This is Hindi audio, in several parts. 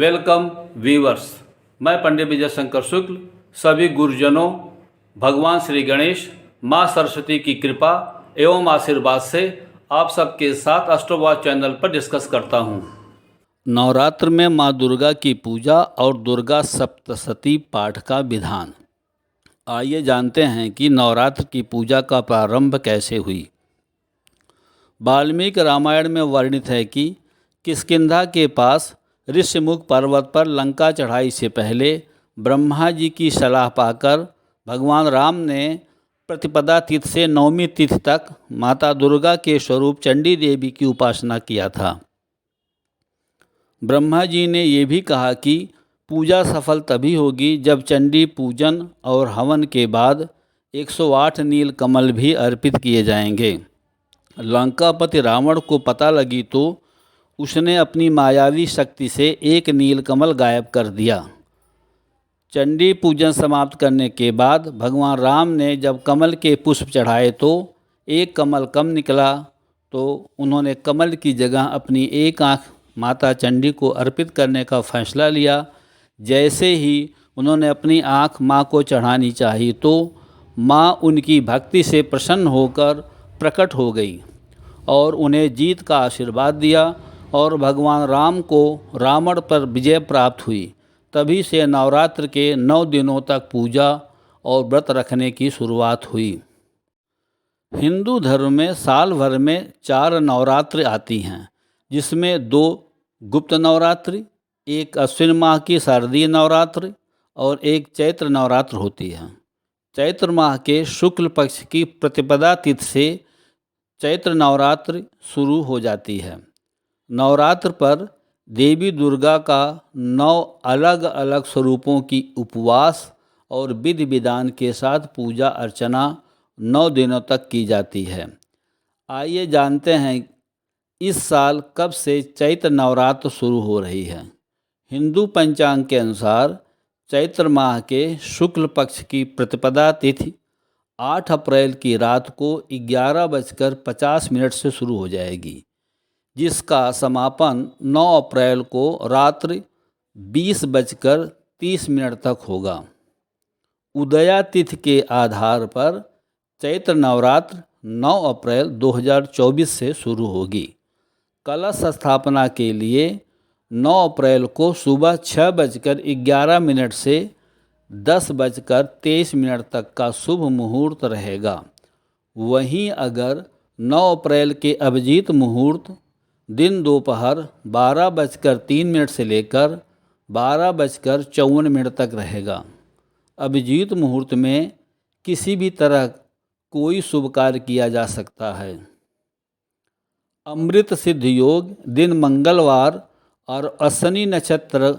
Welcome viewers. मैं पंडित विजय शंकर शुक्ल सभी गुरुजनों, भगवान श्री गणेश, माँ सरस्वती की कृपा एवं आशीर्वाद से आप सबके साथ अष्टोवाच चैनल पर डिस्कस करता हूँ। नवरात्र में माँ दुर्गा की पूजा और दुर्गा सप्तशती पाठ का विधान। आइए जानते हैं कि नवरात्र की पूजा का प्रारंभ कैसे हुई। वाल्मीकि रामायण में वर्णित है कि किष्किंधा के पास ऋषिमुख पर्वत पर लंका चढ़ाई से पहले ब्रह्मा जी की सलाह पाकर भगवान राम ने प्रतिपदा तिथि से नवमी तिथि तक माता दुर्गा के स्वरूप चंडी देवी की उपासना किया था। ब्रह्मा जी ने ये भी कहा कि पूजा सफल तभी होगी जब चंडी पूजन और हवन के बाद 108 नील कमल भी अर्पित किए जाएंगे। लंकापति रावण को पता लगी तो उसने अपनी मायावी शक्ति से एक नीलकमल गायब कर दिया। चंडी पूजन समाप्त करने के बाद भगवान राम ने जब कमल के पुष्प चढ़ाए तो एक कमल कम निकला, तो उन्होंने कमल की जगह अपनी एक आँख माता चंडी को अर्पित करने का फैसला लिया। जैसे ही उन्होंने अपनी आँख माँ को चढ़ानी चाहिए तो माँ उनकी भक्ति से प्रसन्न होकर प्रकट हो गई और उन्हें जीत का आशीर्वाद दिया और भगवान राम को रावण पर विजय प्राप्त हुई। तभी से नवरात्र के 9 दिनों तक पूजा और व्रत रखने की शुरुआत हुई। हिंदू धर्म में साल भर में 4 नवरात्र आती हैं, जिसमें 2 गुप्त नवरात्रि, एक अश्विन माह की शारदीय नवरात्रि और एक चैत्र नवरात्र होती है। चैत्र माह के शुक्ल पक्ष की प्रतिपदा तिथि से चैत्र नवरात्रि शुरू हो जाती है। नवरात्र पर देवी दुर्गा का 9 अलग अलग स्वरूपों की उपवास और विधि विधान के साथ पूजा अर्चना 9 दिनों तक की जाती है। आइए जानते हैं इस साल कब से चैत्र नवरात्र शुरू हो रही है। हिंदू पंचांग के अनुसार चैत्र माह के शुक्ल पक्ष की प्रतिपदा तिथि 8 अप्रैल की रात को 11:50 से शुरू हो जाएगी, जिसका समापन 9 अप्रैल को रात्रि 20:30 तक होगा। उदया तिथि के आधार पर चैत्र नवरात्र 9 अप्रैल 2024 से शुरू होगी। कलश स्थापना के लिए 9 अप्रैल को सुबह 6:11 से 10:23 तक का शुभ मुहूर्त रहेगा। वहीं अगर 9 अप्रैल के अभिजीत मुहूर्त दिन दोपहर 12:03 से लेकर 12:54 तक रहेगा। अभिजीत मुहूर्त में किसी भी तरह कोई शुभ कार्य किया जा सकता है। अमृत सिद्ध योग दिन मंगलवार और अश्विनी नक्षत्र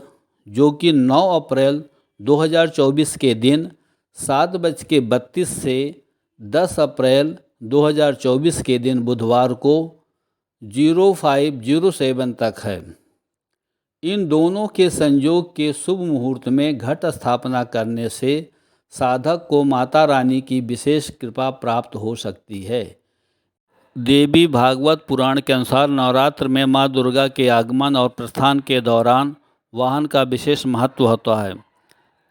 जो कि 9 अप्रैल 2024 के दिन 7:32 से 10 अप्रैल 2024 के दिन बुधवार को 0507 तक है। इन दोनों के संयोग के शुभ मुहूर्त में घट स्थापना करने से साधक को माता रानी की विशेष कृपा प्राप्त हो सकती है। देवी भागवत पुराण के अनुसार नवरात्र में माँ दुर्गा के आगमन और प्रस्थान के दौरान वाहन का विशेष महत्व होता है।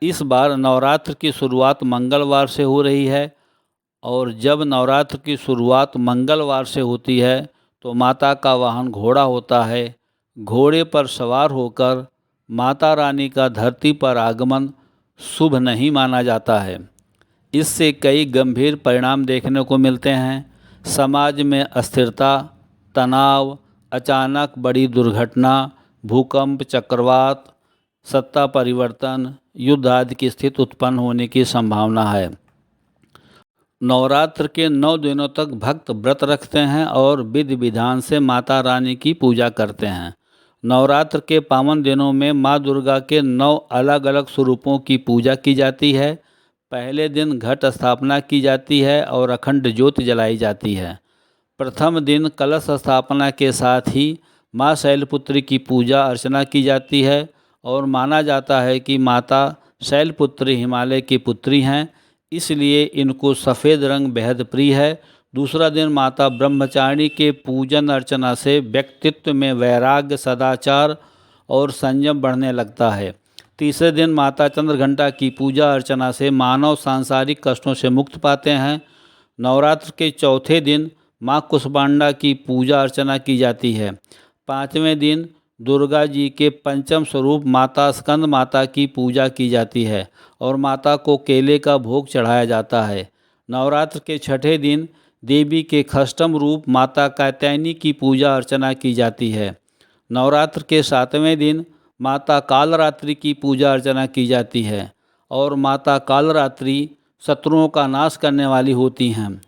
इस बार नवरात्र की शुरुआत मंगलवार से हो रही है और जब नवरात्र की शुरुआत मंगलवार से होती है तो माता का वाहन घोड़ा होता है। घोड़े पर सवार होकर माता रानी का धरती पर आगमन शुभ नहीं माना जाता है। इससे कई गंभीर परिणाम देखने को मिलते हैं। समाज में अस्थिरता, तनाव, अचानक बड़ी दुर्घटना, भूकंप, चक्रवात, सत्ता परिवर्तन, युद्ध आदि की स्थिति उत्पन्न होने की संभावना है। नवरात्र के 9 दिनों तक भक्त व्रत रखते हैं और विधि विधान से माता रानी की पूजा करते हैं। नवरात्र के पावन दिनों में माँ दुर्गा के 9 अलग अलग स्वरूपों की पूजा की जाती है। पहले दिन घट स्थापना की जाती है और अखंड ज्योति जलाई जाती है। प्रथम दिन कलश स्थापना के साथ ही माँ शैलपुत्री की पूजा अर्चना की जाती है और माना जाता है कि माता शैलपुत्री हिमालय की पुत्री हैं, इसलिए इनको सफ़ेद रंग बेहद प्रिय है। दूसरा दिन माता ब्रह्मचारिणी के पूजन अर्चना से व्यक्तित्व में वैराग्य, सदाचार और संयम बढ़ने लगता है। तीसरे दिन माता चंद्रघंटा की पूजा अर्चना से मानव सांसारिक कष्टों से मुक्त पाते हैं। नवरात्र के चौथे दिन माँ कुष्मांडा की पूजा अर्चना की जाती है। पाँचवें दिन दुर्गा जी के पंचम स्वरूप माता स्कंद माता की पूजा की जाती है और माता को केले का भोग चढ़ाया जाता है। नवरात्र के छठे दिन देवी के षष्ठम रूप माता कात्यायनी की पूजा अर्चना की जाती है। नवरात्र के सातवें दिन माता कालरात्रि की पूजा अर्चना की जाती है और माता कालरात्रि शत्रुओं का नाश करने वाली होती हैं।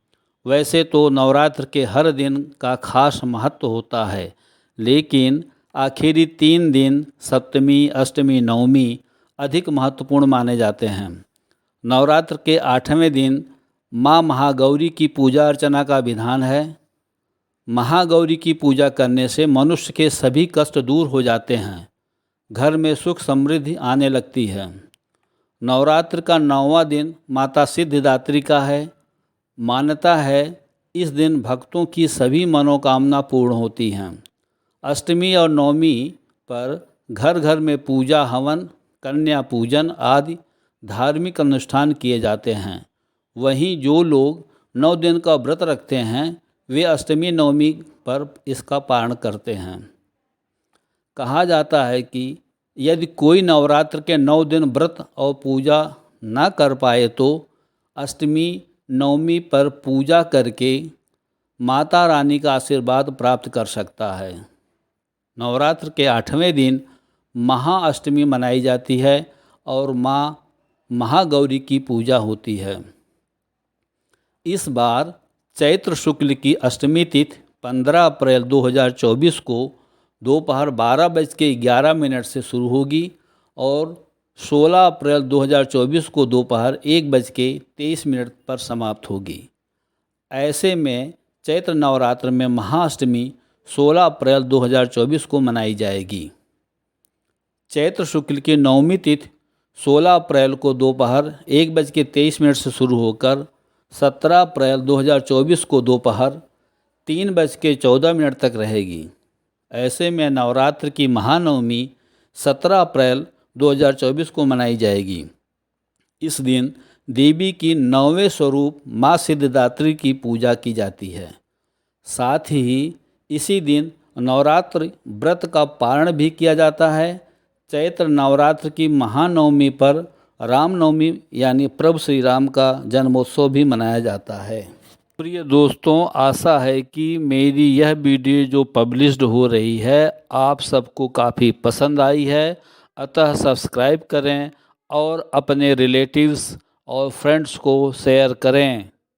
वैसे तो नवरात्र के हर दिन का खास महत्व होता है, लेकिन आखिरी 3 दिन सप्तमी, अष्टमी, नवमी अधिक महत्वपूर्ण माने जाते हैं। नवरात्र के 8वें दिन माँ महागौरी की पूजा अर्चना का विधान है। महागौरी की पूजा करने से मनुष्य के सभी कष्ट दूर हो जाते हैं, घर में सुख समृद्धि आने लगती है। नवरात्र का 9वां दिन माता सिद्धिदात्री का है। मान्यता है इस दिन भक्तों की सभी मनोकामना पूर्ण होती हैं। अष्टमी और नवमी पर घर घर में पूजा, हवन, कन्या पूजन आदि धार्मिक अनुष्ठान किए जाते हैं। वहीं जो लोग 9 दिन का व्रत रखते हैं वे अष्टमी नवमी पर इसका पारण करते हैं। कहा जाता है कि यदि कोई नवरात्र के 9 दिन व्रत और पूजा ना कर पाए तो अष्टमी नवमी पर पूजा करके माता रानी का आशीर्वाद प्राप्त कर सकता है। नवरात्र के 8वें दिन महाअष्टमी मनाई जाती है और माँ महागौरी की पूजा होती है। इस बार चैत्र शुक्ल की अष्टमी तिथि 15 अप्रैल 2024 को दोपहर 12:11 से शुरू होगी और 16 अप्रैल 2024 को दोपहर 1:23 पर समाप्त होगी। ऐसे में चैत्र नवरात्र में महाअष्टमी 16 अप्रैल 2024 को मनाई जाएगी। चैत्र शुक्ल की नवमी तिथि 16 अप्रैल को दोपहर 1:23 से शुरू होकर 17 अप्रैल 2024 को दोपहर 3:14 तक रहेगी। ऐसे में नवरात्र की महानवमी 17 अप्रैल 2024 को मनाई जाएगी। इस दिन देवी की 9वें स्वरूप माँ सिद्धिदात्री की पूजा की जाती है। साथ ही इसी दिन नवरात्र व्रत का पारण भी किया जाता है। चैत्र नवरात्र की महानवमी पर रामनवमी यानी प्रभु श्री राम का जन्मोत्सव भी मनाया जाता है। प्रिय दोस्तों, आशा है कि मेरी यह वीडियो जो पब्लिश्ड हो रही है आप सबको काफ़ी पसंद आई है। अतः सब्सक्राइब करें और अपने रिलेटिव्स और फ्रेंड्स को शेयर करें।